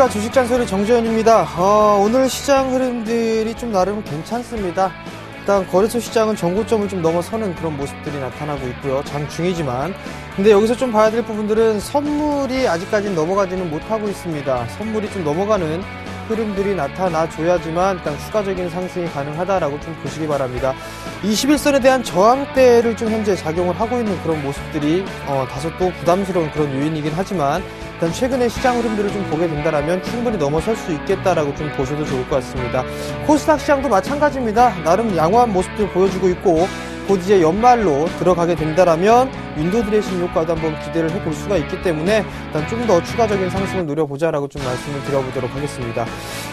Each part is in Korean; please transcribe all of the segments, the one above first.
안녕하십니까. 주식잔소리 정재현입니다. 오늘 시장 흐름들이 좀 나름 괜찮습니다. 일단 거래소 시장은 정고점을 좀 넘어서는 그런 모습들이 나타나고 있고요. 장중이지만 근데 여기서 좀 봐야 될 부분들은 선물이 아직까지는 넘어가지는 못하고 있습니다. 선물이 좀 넘어가는 흐름들이 나타나줘야지만 일단 추가적인 상승이 가능하다라고 좀 보시기 바랍니다. 21선에 대한 저항대를 좀 현재 작용을 하고 있는 그런 모습들이 다소 또 부담스러운 그런 요인이긴 하지만 일단 최근의 시장 흐름들을 좀 보게 된다면 충분히 넘어설 수 있겠다라고 좀 보셔도 좋을 것 같습니다. 코스닥 시장도 마찬가지입니다. 나름 양호한 모습들 보여주고 있고 곧 이제 연말로 들어가게 된다면 윈도우 드레싱 효과도 한번 기대를 해볼 수가 있기 때문에 일단 좀 더 추가적인 상승을 노려보자라고 좀 말씀을 드려보도록 하겠습니다.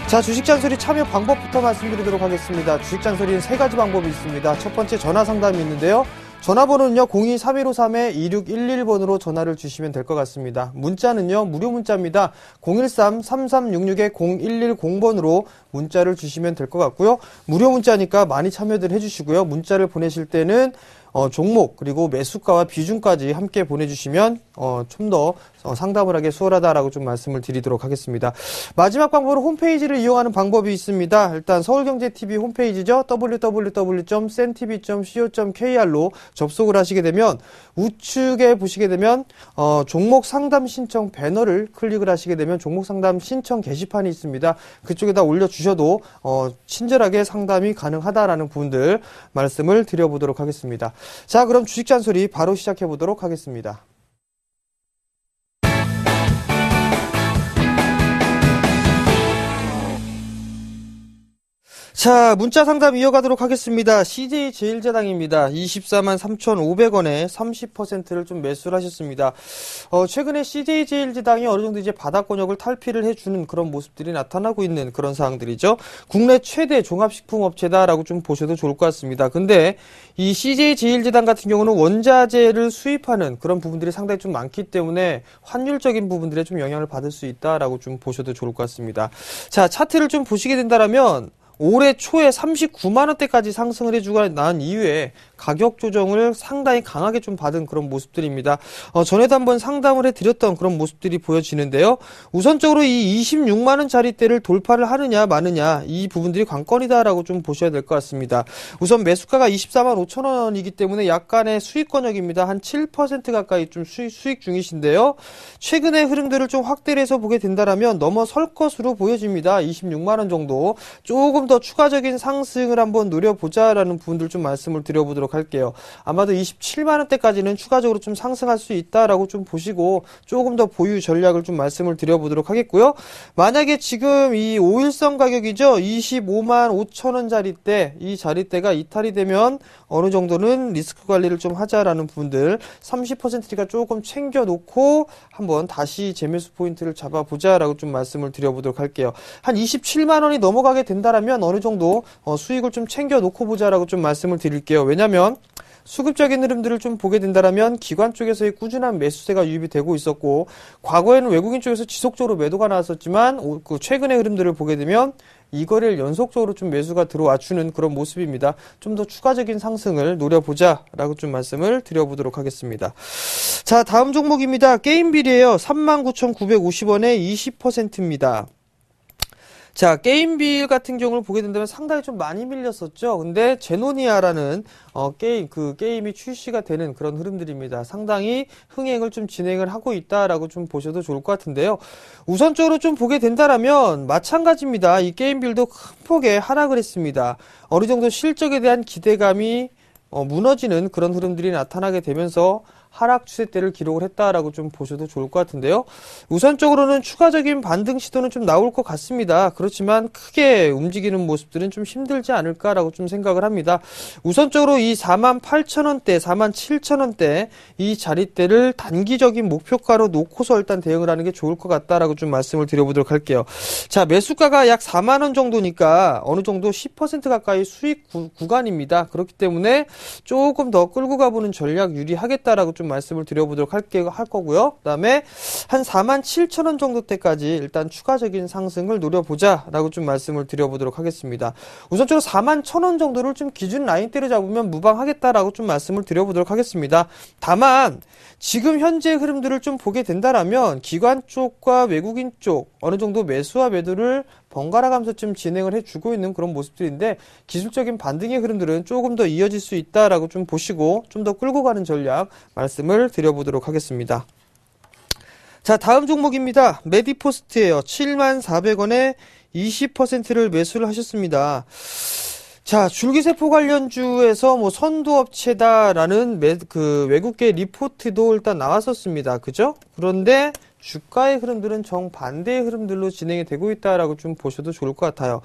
자, 주식잔소리 참여 방법부터 말씀드리도록 하겠습니다. 주식잔소리는 3가지 방법이 있습니다. 첫 번째 전화 상담이 있는데요. 전화번호는요 02-3153-2611번으로 전화를 주시면 될 것 같습니다. 문자는요 무료 문자입니다. 013-3366-0110번으로 문자를 주시면 될 것 같고요. 무료 문자니까 많이 참여들 해주시고요. 문자를 보내실 때는 종목 그리고 매수가와 비중까지 함께 보내주시면 좀 더 상담을 하기 수월하다라고 좀 말씀을 드리도록 하겠습니다. 마지막 방법은 홈페이지를 이용하는 방법이 있습니다. 일단 서울경제TV 홈페이지죠. www.sentv.co.kr로 접속을 하시게 되면 우측에 보시게 되면 종목 상담 신청 배너를 클릭을 하시게 되면 종목 상담 신청 게시판이 있습니다. 그쪽에다 올려주셔도 친절하게 상담이 가능하다라는 부분들 말씀을 드려보도록 하겠습니다. 자, 그럼 주식잔소리 바로 시작해 보도록 하겠습니다. 자, 문자 상담 이어가도록 하겠습니다. CJ제일제당입니다. 24만 3,500원에 30%를 좀 매수를 하셨습니다. 최근에 CJ제일제당이 어느 정도 이제 바닥권역을 탈피를 해주는 그런 모습들이 나타나고 있는 그런 상황들이죠. 국내 최대 종합식품업체다라고 좀 보셔도 좋을 것 같습니다. 근데 이 CJ제일제당 같은 경우는 원자재를 수입하는 그런 부분들이 상당히 좀 많기 때문에 환율적인 부분들에 좀 영향을 받을 수 있다라고 좀 보셔도 좋을 것 같습니다. 자, 차트를 좀 보시게 된다면 올해 초에 39만원대까지 상승을 해주고 난 이후에 가격 조정을 상당히 강하게 좀 받은 그런 모습들입니다. 전에도 한번 상담을 해드렸던 그런 모습들이 보여지는데요. 우선적으로 이 26만원짜리대를 돌파를 하느냐 마느냐 이 부분들이 관건이다라고 좀 보셔야 될 것 같습니다. 우선 매수가가 24만 5천원이기 때문에 약간의 수익권역입니다. 한 7% 가까이 좀 수익 중이신데요. 최근의 흐름들을 좀 확대를 해서 보게 된다면 넘어설 것으로 보여집니다. 26만원 정도. 조금 더 추가적인 상승을 한번 노려보자라는 부분들 좀 말씀을 드려보도록 할게요. 아마도 27만원대까지는 추가적으로 좀 상승할 수 있다라고 좀 보시고 조금 더 보유 전략을 좀 말씀을 드려보도록 하겠고요. 만약에 지금 이 5일선 가격이죠. 25만 5천원짜리대 이 자리대가 이탈이 되면 어느 정도는 리스크 관리를 좀 하자라는 부분들 30%니까 조금 챙겨놓고 한번 다시 재매수 포인트를 잡아보자라고 좀 말씀을 드려보도록 할게요. 한 27만원이 넘어가게 된다면 어느 정도 수익을 좀 챙겨놓고 보자라고 좀 말씀을 드릴게요. 왜냐면 수급적인 흐름들을 좀 보게 된다면 기관 쪽에서의 꾸준한 매수세가 유입이 되고 있었고 과거에는 외국인 쪽에서 지속적으로 매도가 나왔었지만 최근의 흐름들을 보게 되면 이 거래를 연속적으로 좀 매수가 들어와주는 그런 모습입니다. 좀 더 추가적인 상승을 노려보자라고 좀 말씀을 드려보도록 하겠습니다. 자, 다음 종목입니다. 게임빌이에요. 39,950원에 20%입니다. 자, 게임빌 같은 경우를 보게 된다면 상당히 좀 많이 밀렸었죠. 근데 제노니아라는 게임이 출시가 되는 그런 흐름들입니다. 상당히 흥행을 좀 진행을 하고 있다라고 좀 보셔도 좋을 것 같은데요. 우선적으로 좀 보게 된다면 마찬가지입니다. 이 게임빌도 큰 폭의 하락을 했습니다. 어느 정도 실적에 대한 기대감이 무너지는 그런 흐름들이 나타나게 되면서 하락 추세대를 기록을 했다라고 좀 보셔도 좋을 것 같은데요. 우선적으로는 추가적인 반등 시도는 좀 나올 것 같습니다. 그렇지만 크게 움직이는 모습들은 좀 힘들지 않을까라고 좀 생각을 합니다. 우선적으로 이 48,000원대, 47,000원대 이 자리대를 단기적인 목표가로 놓고서 일단 대응을 하는 게 좋을 것 같다라고 좀 말씀을 드려보도록 할게요. 자, 매수가가 약 4만원 정도니까 어느 정도 10% 가까이 수익 구간입니다. 그렇기 때문에 조금 더 끌고 가보는 전략 유리하겠다라고 좀 말씀을 드려보도록 할 거고요. 그다음에 한 47,000원 정도 때까지 일단 추가적인 상승을 노려보자라고 좀 말씀을 드려보도록 하겠습니다. 우선적으로 41,000원 정도를 좀 기준 라인대로 잡으면 무방하겠다라고 좀 말씀을 드려보도록 하겠습니다. 다만 지금 현재 흐름들을 좀 보게 된다라면 기관 쪽과 외국인 쪽 어느 정도 매수와 매도를 번갈아 가면서 좀 진행을 해주고 있는 그런 모습들인데 기술적인 반등의 흐름들은 조금 더 이어질 수 있다라고 좀 보시고 좀 더 끌고 가는 전략 말씀을 드려보도록 하겠습니다. 자, 다음 종목입니다. 메디포스트예요. 74,400원에 20%를 매수를 하셨습니다. 자, 줄기세포 관련주에서 뭐 선두업체다라는 외국계 리포트도 일단 나왔었습니다. 그죠? 그런데 주가의 흐름들은 정반대의 흐름들로 진행이 되고 있다라고 좀 보셔도 좋을 것 같아요.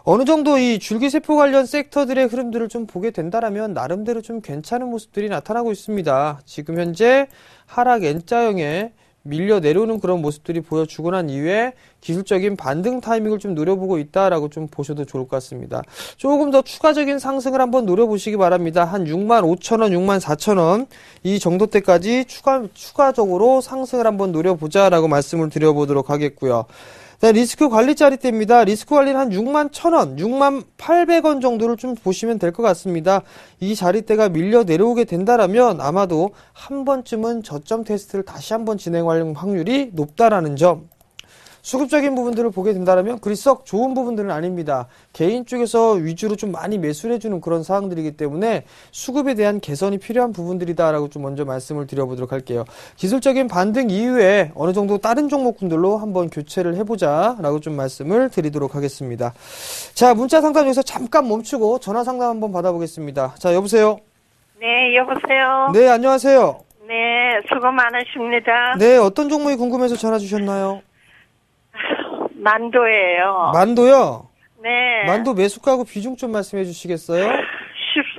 어느 정도 이 줄기세포 관련 섹터들의 흐름들을 좀 보게 된다라면 나름대로 좀 괜찮은 모습들이 나타나고 있습니다. 지금 현재 하락 N자형에 밀려 내려오는 그런 모습들이 보여주고 난 이후에 기술적인 반등 타이밍을 좀 노려보고 있다라고 좀 보셔도 좋을 것 같습니다. 조금 더 추가적인 상승을 한번 노려보시기 바랍니다. 한 65,000원, 64,000원 이 정도 때까지 추가적으로 상승을 한번 노려보자라고 말씀을 드려보도록 하겠고요. 리스크 관리 자리대입니다. 리스크 관리는 한 61,000원, 68,000원 정도를 좀 보시면 될 것 같습니다. 이 자리대가 밀려 내려오게 된다라면 아마도 한 번쯤은 저점 테스트를 다시 한번 진행할 확률이 높다라는 점. 수급적인 부분들을 보게 된다면 그리 썩 좋은 부분들은 아닙니다. 개인 쪽에서 위주로 좀 많이 매수를 해주는 그런 사항들이기 때문에 수급에 대한 개선이 필요한 부분들이다라고 좀 먼저 말씀을 드려보도록 할게요. 기술적인 반등 이후에 어느 정도 다른 종목군들로 한번 교체를 해보자라고 좀 말씀을 드리도록 하겠습니다. 자, 문자 상담 여기서 잠깐 멈추고 전화 상담 한번 받아보겠습니다. 자, 여보세요? 네, 여보세요? 네, 안녕하세요. 네, 수고 많으십니다. 네, 어떤 종목이 궁금해서 전화 주셨나요? 만도예요. 만도요? 네. 만도 매수가하고 비중 좀 말씀해 주시겠어요?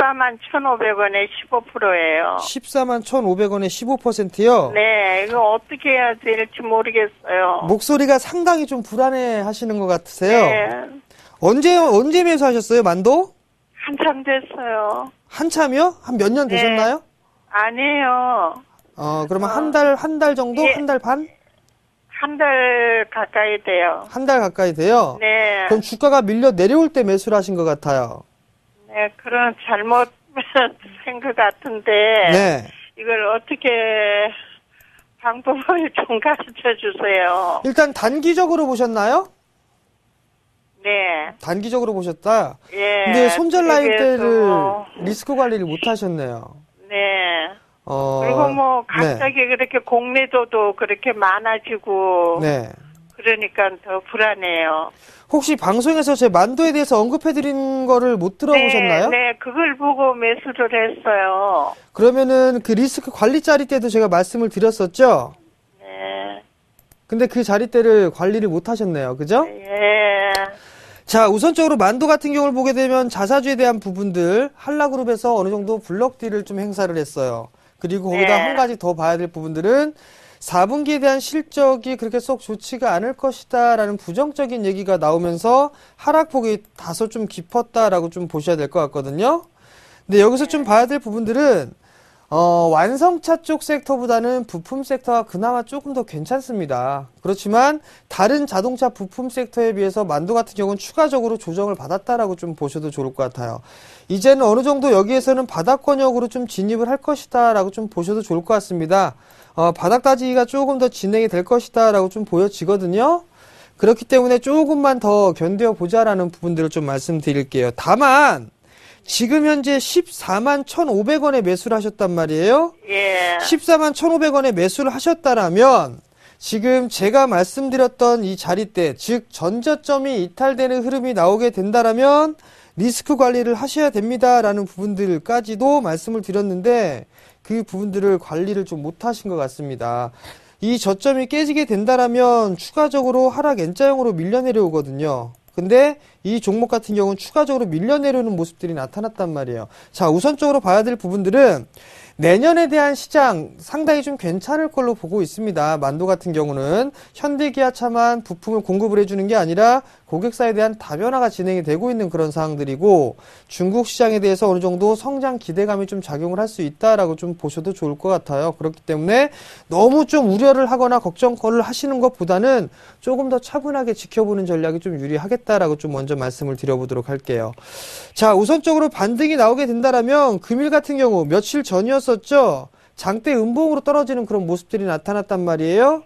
141,500원에 15%예요. 141,500원에 15%요? 네, 이거 어떻게 해야 될지 모르겠어요. 목소리가 상당히 좀 불안해 하시는 것 같으세요? 네. 언제 매수하셨어요, 만도? 한참 됐어요. 한참이요? 한 몇 년 네. 되셨나요? 아니에요. 그러면 한 달 정도? 예. 한 달 반? 한 달 가까이 돼요. 한 달 가까이 돼요? 네. 그럼 주가가 밀려 내려올 때 매수를 하신 것 같아요. 네, 그런 잘못 생 것 같은데. 네. 이걸 어떻게 방법을 좀 가르쳐 주세요. 일단 단기적으로 보셨나요? 네. 단기적으로 보셨다? 예. 근데 손절 라인 때를 그래서, 리스크 관리를 못 하셨네요. 네. 그리고 뭐 갑자기 네. 그렇게 공매도도 그렇게 많아지고 네. 그러니까 더 불안해요. 혹시 방송에서 제 만도에 대해서 언급해드린 거를 못 들어보셨나요? 네, 그걸 보고 매수를 했어요. 그러면은 그 리스크 관리 자리 때도 제가 말씀을 드렸었죠? 네. 근데 그 자리 때를 관리를 못 하셨네요. 그죠? 예. 자, 우선적으로 만도 같은 경우를 보게 되면 자사주에 대한 부분들 한라그룹에서 어느 정도 블록딜을 좀 행사를 했어요. 그리고 거기다 네. 한 가지 더 봐야 될 부분들은 4분기에 대한 실적이 그렇게 썩 좋지가 않을 것이다 라는 부정적인 얘기가 나오면서 하락폭이 다소 좀 깊었다라고 좀 보셔야 될 것 같거든요. 근데 여기서 좀 봐야 될 부분들은 완성차 쪽 섹터보다는 부품 섹터가 그나마 조금 더 괜찮습니다. 그렇지만 다른 자동차 부품 섹터에 비해서 만도 같은 경우는 추가적으로 조정을 받았다라고 좀 보셔도 좋을 것 같아요. 이제는 어느 정도 여기에서는 바닥권역으로 좀 진입을 할 것이다라고 좀 보셔도 좋을 것 같습니다. 바닥 따지기가 조금 더 진행이 될 것이다라고 좀 보여지거든요. 그렇기 때문에 조금만 더 견뎌보자라는 부분들을 좀 말씀드릴게요. 다만 지금 현재 141,500원에 매수를 하셨단 말이에요. 예. 141,500원에 매수를 하셨다라면 지금 제가 말씀드렸던 이 자리대, 즉 전저점이 이탈되는 흐름이 나오게 된다라면 리스크 관리를 하셔야 됩니다라는 부분들까지도 말씀을 드렸는데 그 부분들을 관리를 좀 못하신 것 같습니다. 이 저점이 깨지게 된다라면 추가적으로 하락 N자형으로 밀려 내려오거든요. 근데 이 종목 같은 경우는 추가적으로 밀려 내려오는 모습들이 나타났단 말이에요. 자, 우선적으로 봐야 될 부분들은 내년에 대한 시장 상당히 좀 괜찮을 걸로 보고 있습니다. 만도 같은 경우는 현대기아차만 부품을 공급을 해주는 게 아니라 고객사에 대한 다변화가 진행이 되고 있는 그런 상황들이고 중국 시장에 대해서 어느 정도 성장 기대감이 좀 작용을 할 수 있다라고 좀 보셔도 좋을 것 같아요. 그렇기 때문에 너무 좀 우려를 하거나 걱정거리를 하시는 것보다는 조금 더 차분하게 지켜보는 전략이 좀 유리하겠다라고 좀 먼저 말씀을 드려보도록 할게요. 자, 우선적으로 반등이 나오게 된다라면 금일 같은 경우 며칠 전이었었죠. 장대 음봉으로 떨어지는 그런 모습들이 나타났단 말이에요.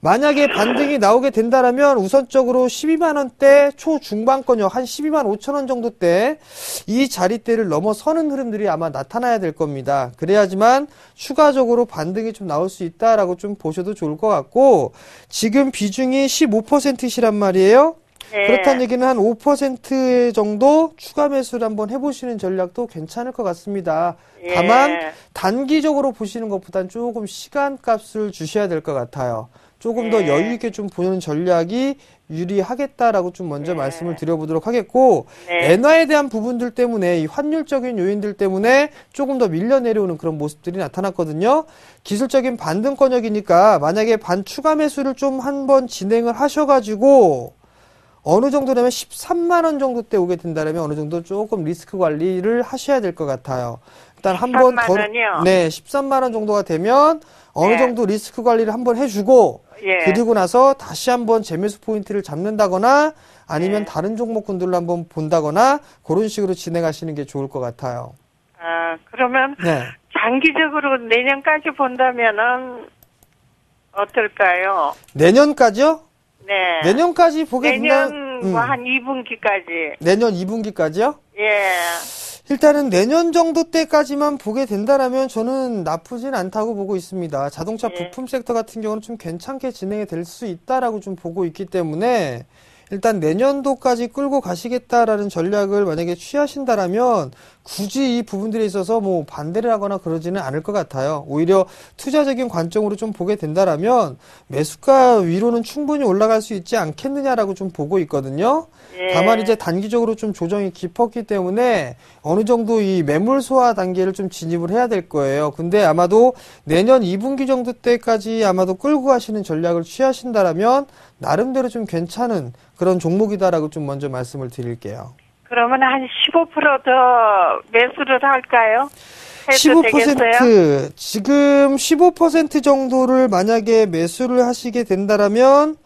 만약에 반등이 나오게 된다라면 우선적으로 12만원대 초중반권역 한 12만 5천원 정도대 이 자리대를 넘어서는 흐름들이 아마 나타나야 될 겁니다. 그래야지만 추가적으로 반등이 좀 나올 수 있다라고 좀 보셔도 좋을 것 같고 지금 비중이 15%시란 말이에요. 네. 그렇다는 얘기는 한 5% 정도 추가 매수를 한번 해보시는 전략도 괜찮을 것 같습니다. 예. 다만 단기적으로 보시는 것보단 조금 시간값을 주셔야 될 것 같아요. 조금 더 여유 있게 좀 보는 전략이 유리하겠다라고 좀 먼저 말씀을 드려보도록 하겠고 엔화에 대한 부분들 때문에 이 환율적인 요인들 때문에 조금 더 밀려 내려오는 그런 모습들이 나타났거든요. 기술적인 반등권역이니까 만약에 반 추가 매수를 좀 한번 진행을 하셔가지고 어느 정도 되면 13만원 정도 때 오게 된다면 어느 정도 조금 리스크 관리를 하셔야 될 것 같아요. 일단 한번 더, 13만 원이요? 네, 13만원 정도가 되면 어느 네. 정도 리스크 관리를 한번 해주고, 예. 그리고 나서 다시 한번 재매수 포인트를 잡는다거나, 아니면 네. 다른 종목군들로 한번 본다거나, 그런 식으로 진행하시는 게 좋을 것 같아요. 아, 그러면 네. 장기적으로 내년까지 본다면은 어떨까요? 내년까지요? 네. 내년까지 보게 된다. 내년 뭐 한 2분기까지. 내년 2분기까지요? 예. 일단은 내년 정도 때까지만 보게 된다라면 저는 나쁘진 않다고 보고 있습니다. 자동차 부품 섹터 같은 경우는 좀 괜찮게 진행이 될 수 있다라고 좀 보고 있기 때문에 일단 내년도까지 끌고 가시겠다라는 전략을 만약에 취하신다라면 굳이 이 부분들에 있어서 뭐 반대를 하거나 그러지는 않을 것 같아요. 오히려 투자적인 관점으로 좀 보게 된다라면 매수가 위로는 충분히 올라갈 수 있지 않겠느냐라고 좀 보고 있거든요. 예. 다만 이제 단기적으로 좀 조정이 깊었기 때문에 어느 정도 이 매물 소화 단계를 좀 진입을 해야 될 거예요. 근데 아마도 내년 2분기 정도 때까지 아마도 끌고 가시는 전략을 취하신다라면 나름대로 좀 괜찮은 그런 종목이다라고 좀 먼저 말씀을 드릴게요. 그러면 한 15%더 매수를 할까요? 해도 15% 되겠어요? 지금 15% 정도를 만약에 매수를 하시게 된다라면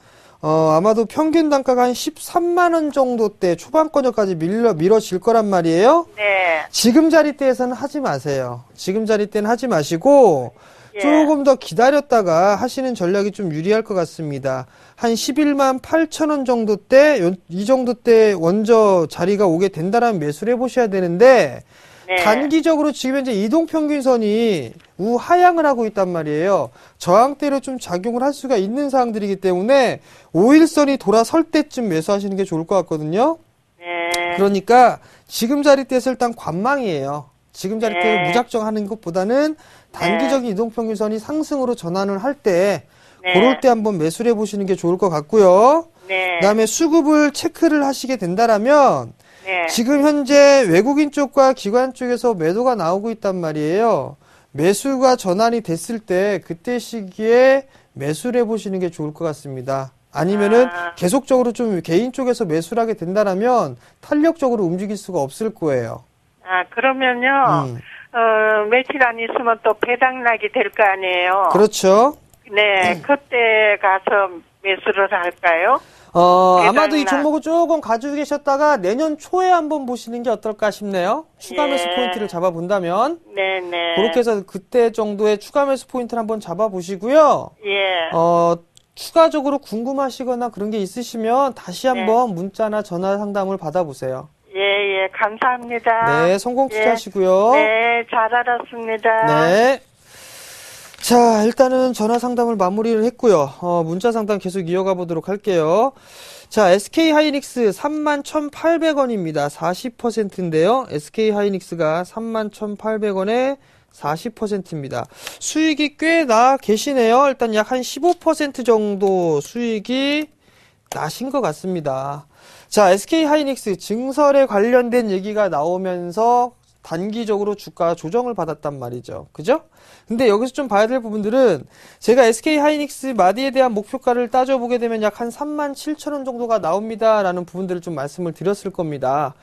아마도 평균 단가가 한 13만 원 정도대 초반권역까지 밀어질 거란 말이에요. 네. 지금 자리대에서는 하지 마세요. 지금 자리대는 하지 마시고 예. 조금 더 기다렸다가 하시는 전략이 좀 유리할 것 같습니다. 한 11만 8천 원 정도 때, 이 정도 때 먼저 자리가 오게 된다라면 매수를 해보셔야 되는데 네. 단기적으로 지금 현재 이동평균선이 우하향을 하고 있단 말이에요. 저항대로 좀 작용을 할 수가 있는 사항들이기 때문에 5일선이 돌아설 때쯤 매수하시는 게 좋을 것 같거든요. 네. 그러니까 지금 자리대에서 일단 관망이에요. 지금 자리대 네. 무작정 하는 것보다는 단기적인 이동평균선이 상승으로 전환을 할 때 네. 그럴 때 한번 매수를 해보시는 게 좋을 것 같고요. 네. 그다음에 수급을 체크를 하시게 된다라면 네. 지금 현재 외국인 쪽과 기관 쪽에서 매도가 나오고 있단 말이에요. 매수가 전환이 됐을 때 그때 시기에 매수를 해보시는 게 좋을 것 같습니다. 아니면은 계속적으로 좀 개인 쪽에서 매수를 하게 된다라면 탄력적으로 움직일 수가 없을 거예요. 아, 그러면요. 며칠 안 있으면 또 배당락이 될 거 아니에요. 그렇죠. 네. 그때 가서 매수를 할까요? 아마도 이 배당락. 종목을 조금 가지고 계셨다가 내년 초에 한번 보시는 게 어떨까 싶네요. 추가 매수 예. 포인트를 잡아본다면. 네네. 그렇게 해서 그때 정도의 추가 매수 포인트를 한번 잡아보시고요. 예. 추가적으로 궁금하시거나 그런 게 있으시면 다시 한번 문자나 전화 상담을 받아보세요. 예, 감사합니다. 네, 성공 투자하시고요. 네, 잘 알았습니다. 네. 자, 일단은 전화 상담을 마무리를 했고요. 문자 상담 계속 이어가 보도록 할게요. 자, SK 하이닉스 31,800원입니다. 40%인데요. SK 하이닉스가 31,800원에 40%입니다. 수익이 꽤 나 계시네요. 일단 약 한 15% 정도 수익이 나신 것 같습니다. 자, SK 하이닉스 증설에 관련된 얘기가 나오면서 단기적으로 주가 조정을 받았단 말이죠. 그죠? 근데 여기서 좀 봐야 될 부분들은 제가 SK 하이닉스 마디에 대한 목표가를 따져보게 되면 약 한 37,000원 정도가 나옵니다. 라는 부분들을 좀 말씀을 드렸을 겁니다.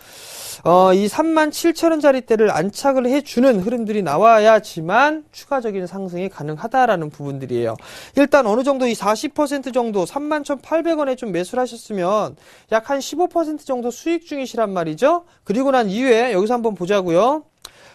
이 37,000원짜리대를 안착을 해주는 흐름들이 나와야지만 추가적인 상승이 가능하다라는 부분들이에요. 일단 어느 정도 이 40% 정도 31,800원에 좀 매수를 하셨으면 약 한 15% 정도 수익 중이시란 말이죠. 그리고 난 이후에 여기서 한번 보자고요.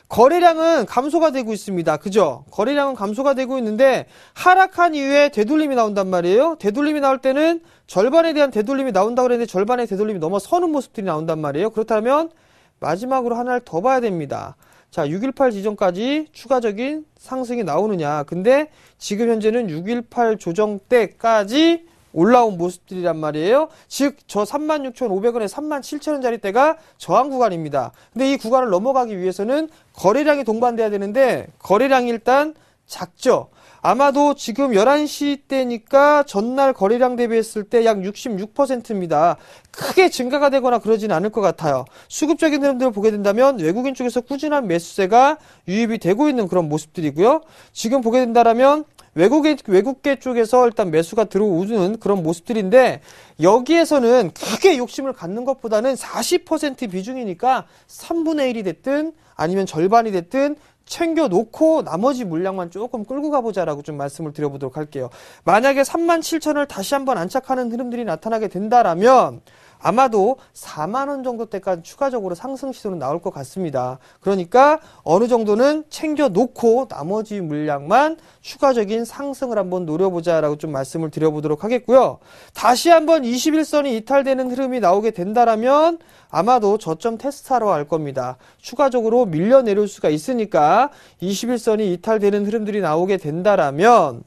거래량은 감소가 되고 있습니다. 그죠? 거래량은 감소가 되고 있는데 하락한 이후에 되돌림이 나온단 말이에요. 되돌림이 나올 때는 절반에 대한 되돌림이 나온다고 그랬는데 절반의 되돌림이 넘어서는 모습들이 나온단 말이에요. 그렇다면 마지막으로 하나를 더 봐야 됩니다. 자, 618 지점까지 추가적인 상승이 나오느냐. 근데 지금 현재는 618 조정 때까지 올라온 모습들이란 말이에요. 즉, 저 36,500원에 37,000원짜리 때가 저항 구간입니다. 근데 이 구간을 넘어가기 위해서는 거래량이 동반돼야 되는데 거래량이 일단 작죠. 아마도 지금 11시 때니까 전날 거래량 대비했을 때 약 66%입니다. 크게 증가가 되거나 그러진 않을 것 같아요. 수급적인 흐름들을 보게 된다면 외국인 쪽에서 꾸준한 매수세가 유입이 되고 있는 그런 모습들이고요. 지금 보게 된다면 외국계 쪽에서 일단 매수가 들어오는 그런 모습들인데 여기에서는 크게 욕심을 갖는 것보다는 40% 비중이니까 3분의 1이 됐든 아니면 절반이 됐든 챙겨놓고 나머지 물량만 조금 끌고 가보자라고 좀 말씀을 드려보도록 할게요. 만약에 37,000원을 다시 한번 안착하는 흐름들이 나타나게 된다라면 아마도 4만원 정도 때까지 추가적으로 상승 시도는 나올 것 같습니다. 그러니까 어느 정도는 챙겨놓고 나머지 물량만 추가적인 상승을 한번 노려보자라고 좀 말씀을 드려보도록 하겠고요. 다시 한번 21선이 이탈되는 흐름이 나오게 된다라면 아마도 저점 테스트하러 갈 겁니다. 추가적으로 밀려 내려올 수가 있으니까 21선이 이탈되는 흐름들이 나오게 된다라면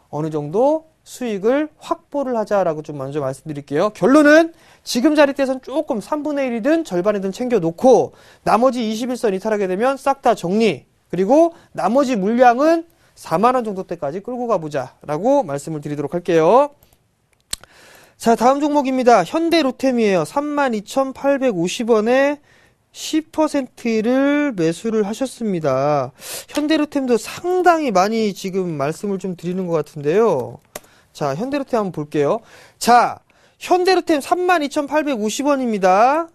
어느 정도 수익을 확보를 하자라고 좀 먼저 말씀드릴게요. 결론은 지금 자리대에선 조금 3분의 1이든 절반이든 챙겨놓고 나머지 21선 이탈하게 되면 싹 다 정리, 그리고 나머지 물량은 4만원 정도 때까지 끌고 가보자라고 말씀을 드리도록 할게요. 자, 다음 종목입니다. 현대로템이에요. 32,850원에 10%를 매수를 하셨습니다. 현대로템도 상당히 많이 지금 말씀을 좀 드리는 것 같은데요. 자, 현대로템 한번 볼게요. 자, 현대로템 32,850원입니다.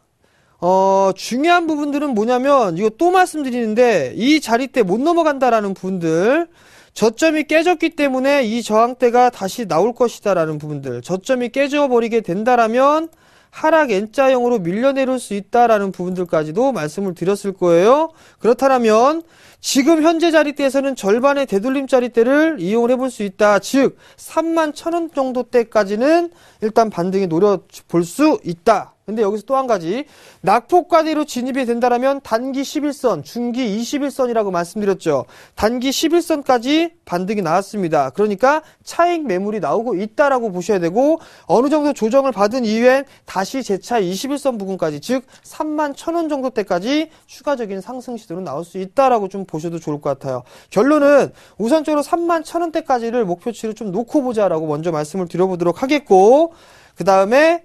중요한 부분들은 뭐냐면, 이거 또 말씀드리는데, 이 자리대 못 넘어간다라는 부분들, 저점이 깨졌기 때문에 이 저항대가 다시 나올 것이다라는 부분들, 저점이 깨져버리게 된다라면, 하락 N자형으로 밀려 내려올 수 있다라는 부분들까지도 말씀을 드렸을 거예요. 그렇다면 지금 현재 자리대에서는 절반의 되돌림 자리대를 이용을 해볼 수 있다. 즉 31,000원 정도 때까지는 일단 반등에 노려볼 수 있다. 근데 여기서 또 한 가지, 낙폭과대로 진입이 된다라면 단기 11선, 중기 21선이라고 말씀드렸죠. 단기 11선까지 반등이 나왔습니다. 그러니까 차익 매물이 나오고 있다라고 보셔야 되고, 어느 정도 조정을 받은 이후엔 다시 재차 21선 부근까지, 즉 31,000원 정도 때까지 추가적인 상승 시도는 나올 수 있다라고 좀 보셔도 좋을 것 같아요. 결론은 우선적으로 31,000원대까지를 목표치를 좀 놓고 보자라고 먼저 말씀을 드려보도록 하겠고, 그 다음에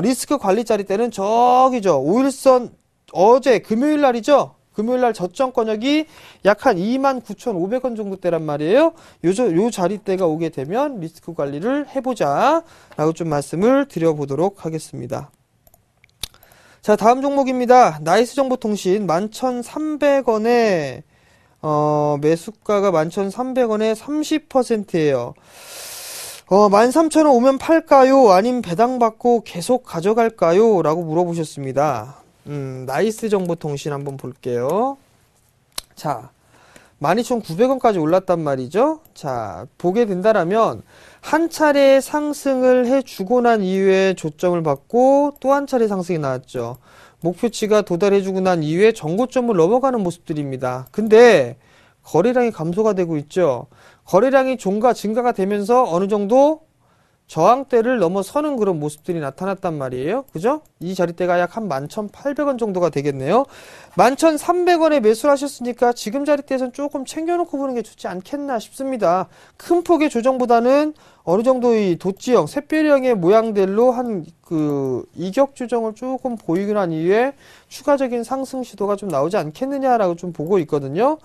리스크 관리 자리대는 저기죠. 5일선 어제 금요일 날이죠. 금요일 날 저점권역이 약 한 29,500원 정도 대란 말이에요. 요 자리대가 오게 되면 리스크 관리를 해보자 라고 좀 말씀을 드려보도록 하겠습니다. 자, 다음 종목입니다. 나이스정보통신 11,300원에 매수가가 11,300원에 30%예요. 13,000원 오면 팔까요? 아님 배당받고 계속 가져갈까요? 라고 물어보셨습니다. 나이스정보통신 한번 볼게요. 자, 12,900원까지 올랐단 말이죠. 자, 보게 된다라면 한 차례 상승을 해주고 난 이후에 조점을 받고 또 한 차례 상승이 나왔죠. 목표치가 도달해주고 난 이후에 전고점을 넘어가는 모습들입니다. 근데 거래량이 감소가 되고 있죠. 거래량이 증가가 되면서 어느 정도 저항대를 넘어서는 그런 모습들이 나타났단 말이에요. 그죠? 이 자리대가 약 한 11,800원 정도가 되겠네요. 11,300원에 매수를 하셨으니까 지금 자리대에서는 조금 챙겨놓고 보는 게 좋지 않겠나 싶습니다. 큰 폭의 조정보다는 어느 정도 이 도지형, 샛별형의 모양들로 한 이격 조정을 조금 보이고 난 이후에 추가적인 상승 시도가 좀 나오지 않겠느냐라고 좀 보고 있거든요.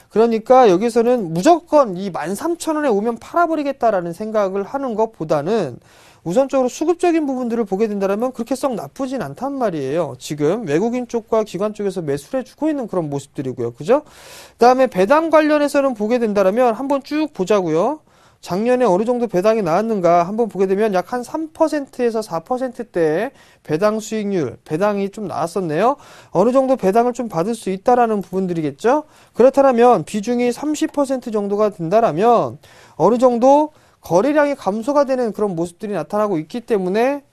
그러니까 여기서는 무조건 이 13,000원에 오면 팔아버리겠다라는 생각을 하는 것보다는 우선적으로 수급적인 부분들을 보게 된다면 그렇게 썩 나쁘진 않단 말이에요. 지금 외국인 쪽과 기관 쪽에서 매수를 해주고 있는 그런 모습들이고요. 그죠? 그 다음에 배당 관련해서는 보게 된다면 한번 쭉 보자고요. 작년에 어느 정도 배당이 나왔는가 한번 보게 되면 약 한 3%에서 4%대의 배당 수익률, 배당이 좀 나왔었네요. 어느 정도 배당을 좀 받을 수 있다라는 부분들이겠죠. 그렇다면 비중이 30% 정도가 된다라면 어느 정도 거래량이 감소가 되는 그런 모습들이 나타나고 있기 때문에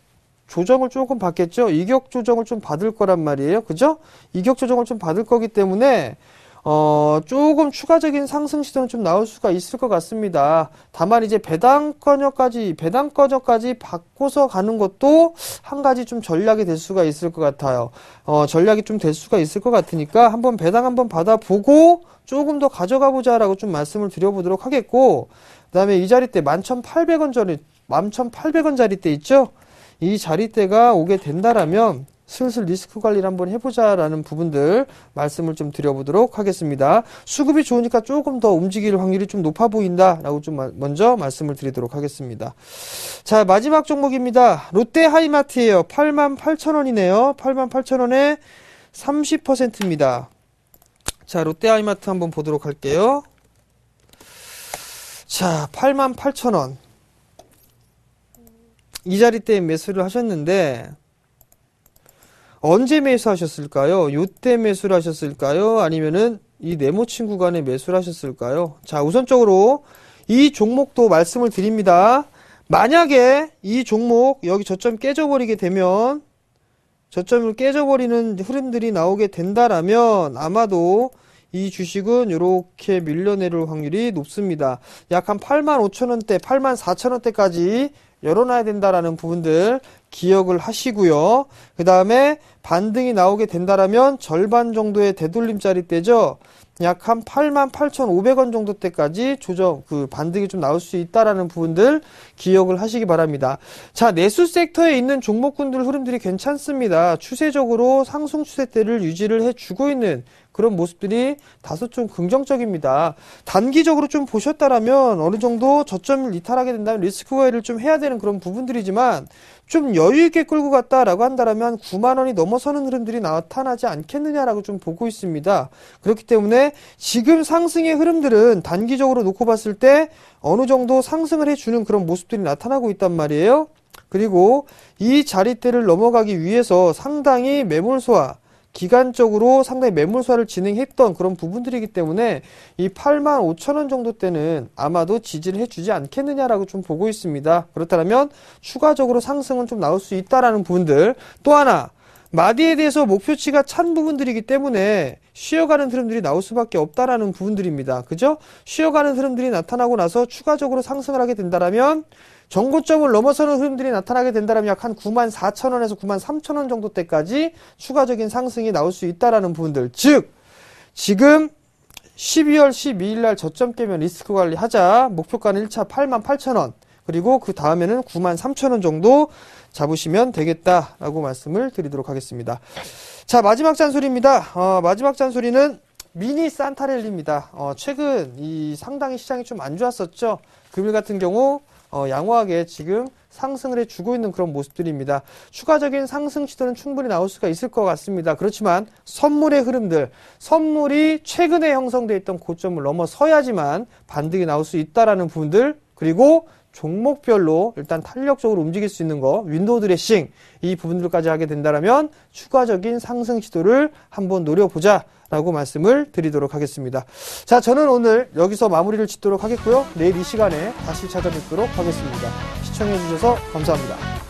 조정을 조금 받겠죠. 이격 조정을 좀 받을 거란 말이에요. 그죠? 이격 조정을 좀 받을 거기 때문에 조금 추가적인 상승 시도는 좀 나올 수가 있을 것 같습니다. 다만 이제 배당 건여까지 바꿔서 가는 것도 한 가지 좀 전략이 될 수가 있을 것 같아요. 전략이 좀 될 수가 있을 것 같으니까 한번 배당 한번 받아보고 조금 더 가져가 보자라고 좀 말씀을 드려보도록 하겠고, 그 다음에 이 자리대 11,800원 자리대 있죠? 이 자리대가 오게 된다라면 슬슬 리스크 관리를 한번 해보자라는 부분들 말씀을 좀 드려보도록 하겠습니다. 수급이 좋으니까 조금 더 움직일 확률이 좀 높아 보인다라고 좀 먼저 말씀을 드리도록 하겠습니다. 자, 마지막 종목입니다. 롯데 하이마트예요. 88,000원이네요. 88,000원에 30%입니다. 자, 롯데 하이마트 한번 보도록 할게요. 자, 88,000원. 이 자리대에 매수를 하셨는데 언제 매수하셨을까요? 요때 매수를 하셨을까요? 아니면은 이 네모친 구간에 매수를 하셨을까요? 자, 우선적으로 이 종목도 말씀을 드립니다. 만약에 이 종목 여기 저점 깨져버리게 되면, 저점을 깨져버리는 흐름들이 나오게 된다라면 아마도 이 주식은 이렇게 밀려내릴 확률이 높습니다. 약 한 85,000원대, 84,000원대까지 열어놔야 된다라는 부분들 기억을 하시고요. 그 다음에 반등이 나오게 된다라면 절반 정도의 되돌림짜리 때죠. 약 한 88,500원 정도 때까지 반등이 좀 나올 수 있다라는 부분들 기억을 하시기 바랍니다. 자, 내수 섹터에 있는 종목군들 흐름들이 괜찮습니다. 추세적으로 상승 추세대를 유지를 해주고 있는 그런 모습들이 다소 좀 긍정적입니다. 단기적으로 좀 보셨다라면 어느 정도 저점을 이탈하게 된다면 리스크 관리를 좀 해야 되는 그런 부분들이지만 좀 여유 있게 끌고 갔다라고 한다라면 9만 원이 넘어서는 흐름들이 나타나지 않겠느냐라고 좀 보고 있습니다. 그렇기 때문에 지금 상승의 흐름들은 단기적으로 놓고 봤을 때 어느 정도 상승을 해주는 그런 모습들이 나타나고 있단 말이에요. 그리고 이 자리대를 넘어가기 위해서 상당히 매물 소화, 기간적으로 상당히 매물 소화를 진행했던 그런 부분들이기 때문에 이 85,000원 정도 때는 아마도 지지를 해주지 않겠느냐라고 좀 보고 있습니다. 그렇다면 추가적으로 상승은 좀 나올 수 있다라는 부분들, 또 하나 마디에 대해서 목표치가 찬 부분들이기 때문에 쉬어가는 흐름들이 나올 수밖에 없다라는 부분들입니다. 그죠? 쉬어가는 흐름들이 나타나고 나서 추가적으로 상승을 하게 된다라면 정고점을 넘어서는 흐름들이 나타나게 된다면 약 한 94,000원에서 93,000원 정도 때까지 추가적인 상승이 나올 수 있다라는 부분들. 즉, 지금 12월 12일 날 저점 깨면 리스크 관리하자. 목표가는 1차 88,000원. 그리고 그 다음에는 93,000원 정도 잡으시면 되겠다라고 말씀을 드리도록 하겠습니다. 자, 마지막 잔소리입니다. 마지막 잔소리는 미니 산타랠리입니다. 최근 이 상당히 시장이 좀 안 좋았었죠. 금일 같은 경우 양호하게 지금 상승을 해주고 있는 그런 모습들입니다. 추가적인 상승 시도는 충분히 나올 수가 있을 것 같습니다. 그렇지만 선물의 흐름들, 선물이 최근에 형성되어 있던 고점을 넘어서야지만 반등이 나올 수 있다라는 부분들, 그리고 종목별로 일단 탄력적으로 움직일 수 있는 거, 윈도우 드레싱, 이 부분들까지 하게 된다면 추가적인 상승 시도를 한번 노려보자 라고 말씀을 드리도록 하겠습니다. 자, 저는 오늘 여기서 마무리를 짓도록 하겠고요. 내일 이 시간에 다시 찾아뵙도록 하겠습니다. 시청해주셔서 감사합니다.